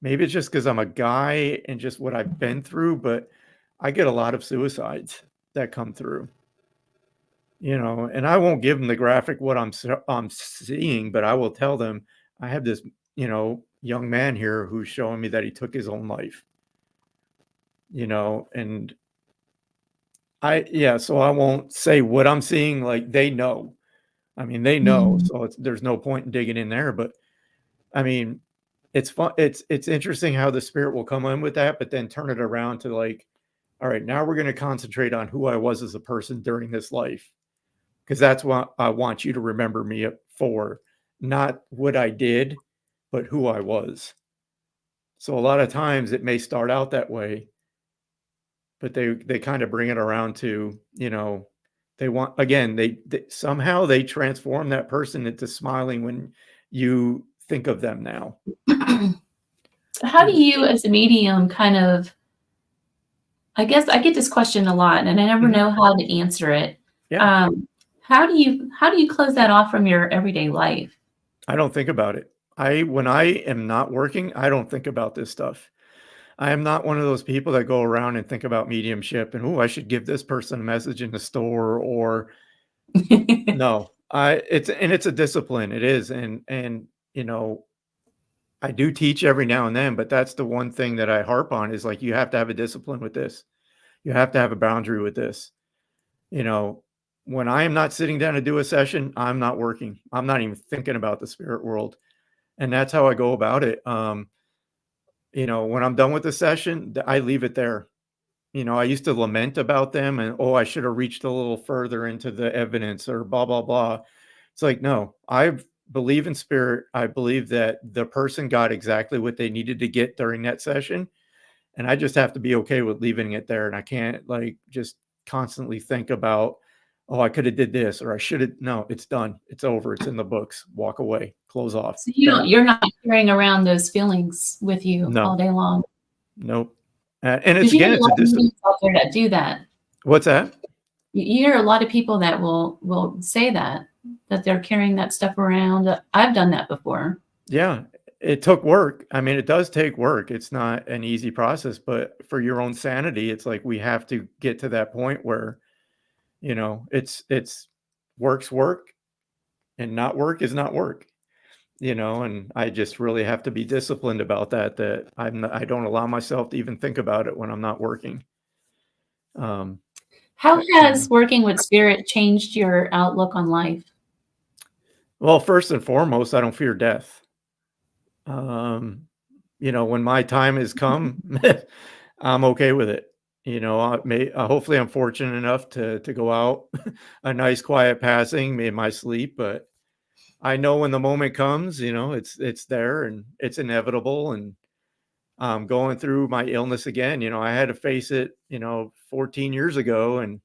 [SPEAKER 2] maybe it's just because 'cause I'm a guy and just what I've been through, but I get a lot of suicides that come through. And I won't give them the graphic what I'm seeing, but I will tell them, I have this, young man here who's showing me that he took his own life, and so I won't say what I'm seeing, like, they know. I mean, they know,
[SPEAKER 1] Mm.
[SPEAKER 2] so there's no point in digging in there, but, I mean, it's fun it's interesting how the spirit will come in with that, but then turn it around to, like, "All right, now we're gonna concentrate on who I was as a person during this life." 'Cause that's what I want you to remember me for, not what I did, but who I was. So a lot of times it may start out that way, but they kinda bring it around to, they want again, they somehow they transform that person into smiling when you think of them now.
[SPEAKER 1] How do you, as a medium, kind of I guess I get this question a lot, and I never
[SPEAKER 2] Mhm.
[SPEAKER 1] know how to answer it.
[SPEAKER 2] Yeah,
[SPEAKER 1] Um, how do you close that off from your everyday life?
[SPEAKER 2] I don't think about it. When I am not working, I don't think about this stuff. I am not one of those people that go around and think about mediumship and, "Oh, I should give this person a message in the store," or no. It's a discipline, it is, and, I do teach every now and then, but that's the one thing that I harp on is, like, you have to have a discipline with this. You have to have a boundary with this. You know, when I am not sitting down to do a session, I'm not working. I'm not even thinking about the spirit world, and that's how I go about it. When I'm done with the session, I leave it there. I used to lament about them and, "Oh, I should have reached a little further into the evidence," or blah, blah, blah. It's like, no, I believe in spirit. I believe that the person got exactly what they needed to get during that session. And I just have to be okay with leaving it there. And I can't like just constantly think about, oh, I could have did this or I should have. No, it's done. It's over. It's in the books. Walk away. Close off.
[SPEAKER 1] So you're not carrying around those feelings with you all
[SPEAKER 2] No,
[SPEAKER 1] day long,
[SPEAKER 2] nope. And it's
[SPEAKER 1] because you
[SPEAKER 2] again,
[SPEAKER 1] hear a
[SPEAKER 2] it's a
[SPEAKER 1] lot of
[SPEAKER 2] discipline.
[SPEAKER 1] mediums out there that do that.
[SPEAKER 2] What's that?
[SPEAKER 1] You hear a lot of people that will say that they're carrying that stuff around. I've done that before.
[SPEAKER 2] Yeah, it took work. I mean, it does take work. It's not an easy process, but for your own sanity, it's like we have to get to that point where, it's work's work and not work is not work, and I just really have to be disciplined about that I don't allow myself to even think about it when I'm not working. Um,
[SPEAKER 1] How
[SPEAKER 2] yeah.
[SPEAKER 1] has working with spirit changed your outlook on life?
[SPEAKER 2] Well, first and foremost, I don't fear death. Um, when my time has come, I'm okay with it. Hopefully I'm fortunate enough to go out a nice quiet passing in my sleep, but I know when the moment comes, it's there and it's inevitable. And going through my illness again, I had to face it, 14 years ago. And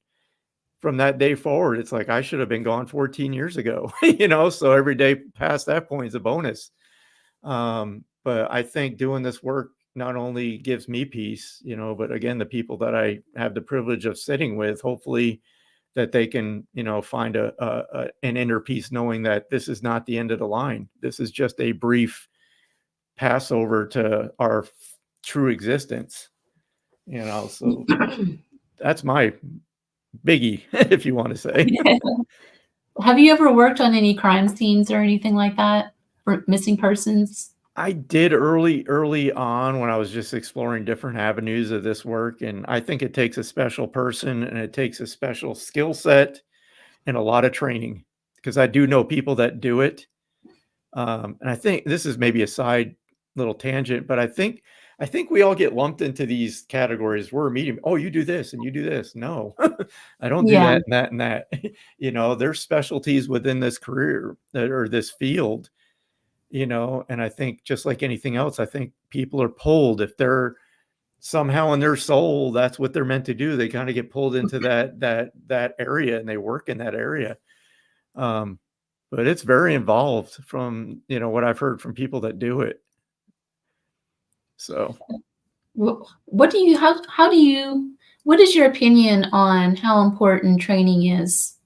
[SPEAKER 2] from that day forward, it's like I should have been gone 14 years ago, so every day past that point is a bonus. But I think doing this work not only gives me peace, but again, the people that I have the privilege of sitting with, hopefully that they can, find an inner peace knowing that this is not the end of the line. This is just a brief passover to our true existence, so that's my biggie, if you want to say.
[SPEAKER 1] Have you ever worked on any crime scenes or anything like that for missing persons?
[SPEAKER 2] I did early on when I was just exploring different avenues of this work, and I think it takes a special person and it takes a special skill set and a lot of training because I do know people that do it. And I think this is maybe a side little tangent, but I think we all get lumped into these categories. We're a medium. Oh, you do this and you do this. No, I don't do
[SPEAKER 1] Yeah.
[SPEAKER 2] that and that and that. There's specialties within this career or this field, and I think just like anything else, I think people are pulled if they're somehow in their soul, that's what they're meant to do. They kind of get pulled into that area and they work in that area. Um, but it's very involved from, what I've heard from people that do it. So
[SPEAKER 1] What do you how do you what is your opinion on how important training is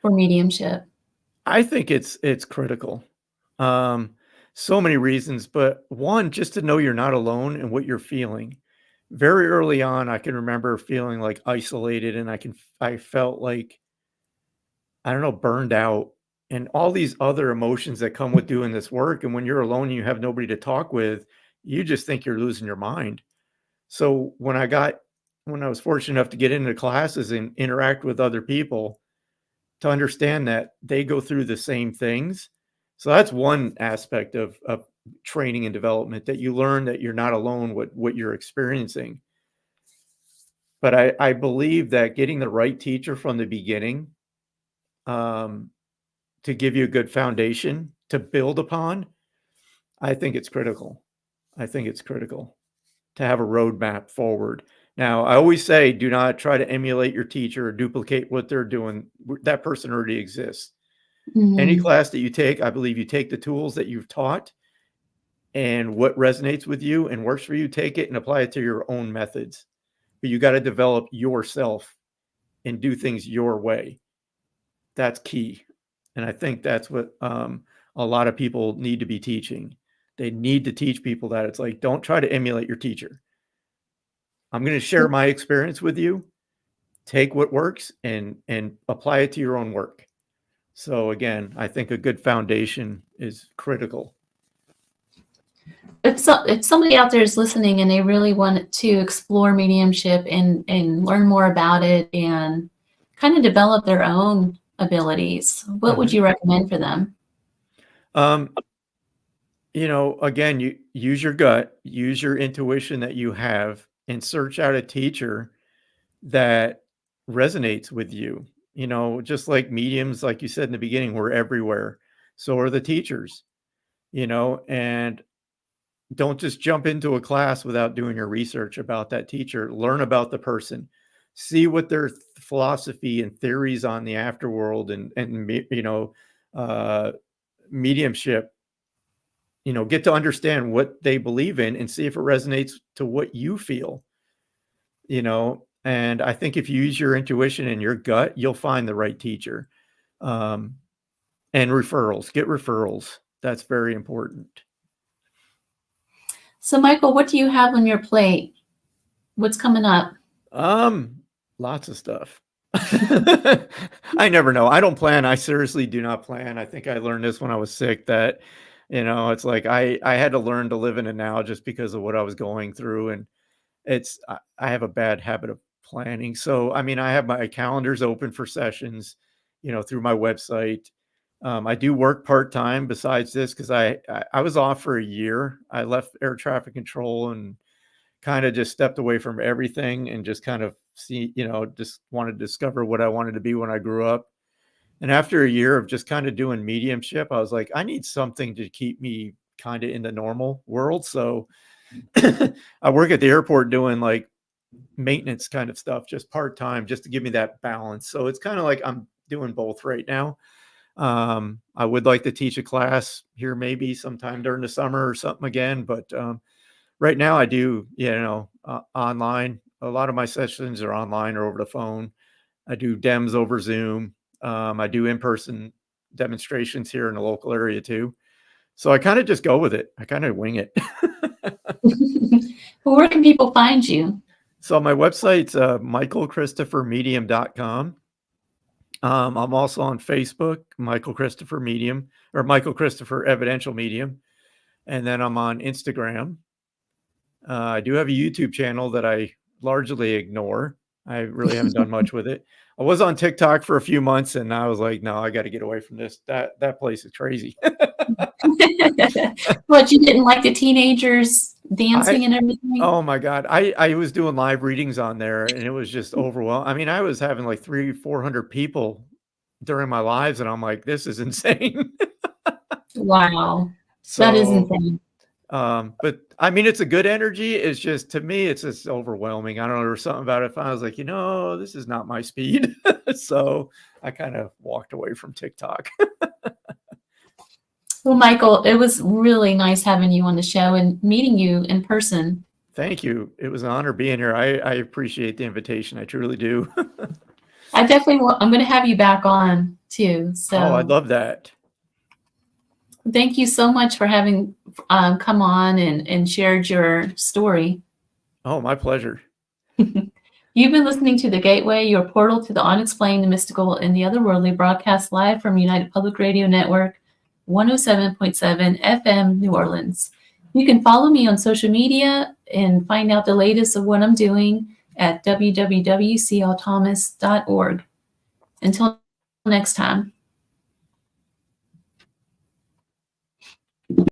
[SPEAKER 1] for mediumship?
[SPEAKER 2] I think it's critical. Um, so many reasons, but one, just to know you're not alone in what you're feeling. Very early on, I can remember feeling like isolated and I felt like, I don't know, burned out and all these other emotions that come with doing this work. And when you're alone and you have nobody to talk with, you just think you're losing your mind. So when I was fortunate enough to get into classes and interact with other people to understand that they go through the same things. So that's one aspect of training and development, that you learn that you're not alone with what you're experiencing. But I believe that getting the right teacher from the beginning, um, to give you a good foundation to build upon, I think it's critical. I think it's critical to have a roadmap forward. Now, I always say, do not try to emulate your teacher or duplicate what they're doing. That person already exists. Any
[SPEAKER 1] Mhm.
[SPEAKER 2] class that you take, I believe you take the tools that you've taught and what resonates with you and works for you, take it and apply it to your own methods. But you got to develop yourself and do things your way. That's key. And I think that's what a lot of people need to be teaching. They need to teach people that it's like, don't try to emulate your teacher. I'm going to share my experience with you. Take what works and apply it to your own work. So again, I think a good foundation is critical.
[SPEAKER 1] If somebody out there is listening and they really want to explore mediumship and learn more about it and kind of develop their own abilities, what would
[SPEAKER 2] Mhm.
[SPEAKER 1] you recommend for them?
[SPEAKER 2] Um, again, you use your gut, use your intuition that you have, and search out a teacher that resonates with you. Just like mediums, like you said in the beginning, we're everywhere. So are the teachers, and don't just jump into a class without doing your research about that teacher. Learn about the person, see what their philosophy and theories on the afterworld uh, mediumship, get to understand what they believe in and see if it resonates to what you feel, and I think if you use your intuition and your gut, you'll find the right teacher. Um, and referrals, get referrals. That's very important.
[SPEAKER 1] So, Michael, what do you have on your plate? What's coming up?
[SPEAKER 2] Um, Lots of stuff. I never know. I don't plan. I seriously do not plan. I think I learned this when I was sick that, it's like I had to learn to live in it now just because of what I was going through. And I have a bad habit of planning. So, I mean, I have my calendars open for sessions, through my website. I do work part-time besides this because I was off for a year. I left air traffic control and kind of just stepped away from everything and just kind of just wanted to discover what I wanted to be when I grew up. And after a year of just kind of doing mediumship, I was like, I need something to keep me kind of in the normal world. So I work at the airport doing like maintenance kind of stuff, just part-time, just to give me that balance. So it's kind of like I'm doing both right now. I would like to teach a class here maybe sometime during the summer or something again, but right now I do, online. A lot of my sessions are online or over the phone. I do dems over Zoom. I do in-person demonstrations here in the local area too. So I kind of just go with it. I kind of wing it.
[SPEAKER 1] Well, where can people find you?
[SPEAKER 2] So my website's michaelchristopher-medium.com. I'm also on Facebook, Michael Christopher Medium, or Michael Christopher-Evidential Medium. And then I'm on Instagram. I do have a YouTube channel that I largely ignore. I really haven't done much with it. I was on TikTok for a few months and I was like, no, I got to get away from this. That place is crazy.
[SPEAKER 1] What, you didn't like the teenagers dancing and everything?
[SPEAKER 2] Oh my God. I was doing live readings on there and it was just overwhelming. I mean, I was having like 300-400 people during my lives and I'm like, this is insane.
[SPEAKER 1] Wow.
[SPEAKER 2] So,
[SPEAKER 1] that is insane.
[SPEAKER 2] But I mean, it's a good energy. It's just, to me, it's just overwhelming. I don't know, there was something about it. I was like, this is not my speed. So I kind of walked away from TikTok.
[SPEAKER 1] Well, Michael, it was really nice having you on the show and meeting you in person.
[SPEAKER 2] Thank you. It was an honor being here. I appreciate the invitation. I truly do.
[SPEAKER 1] I definitely I'm going to have you back on too. So
[SPEAKER 2] Oh, I'd love that.
[SPEAKER 1] Thank you so much for having come on and shared your story.
[SPEAKER 2] Oh, my pleasure.
[SPEAKER 1] You've been listening to The Gateway, your portal to the unexplained, the mystical, and the otherworldly, broadcast live from United Public Radio Network, 107.7 FM, New Orleans. You can follow me on social media and find out the latest of what I'm doing at www.clthomas.org. Until next time.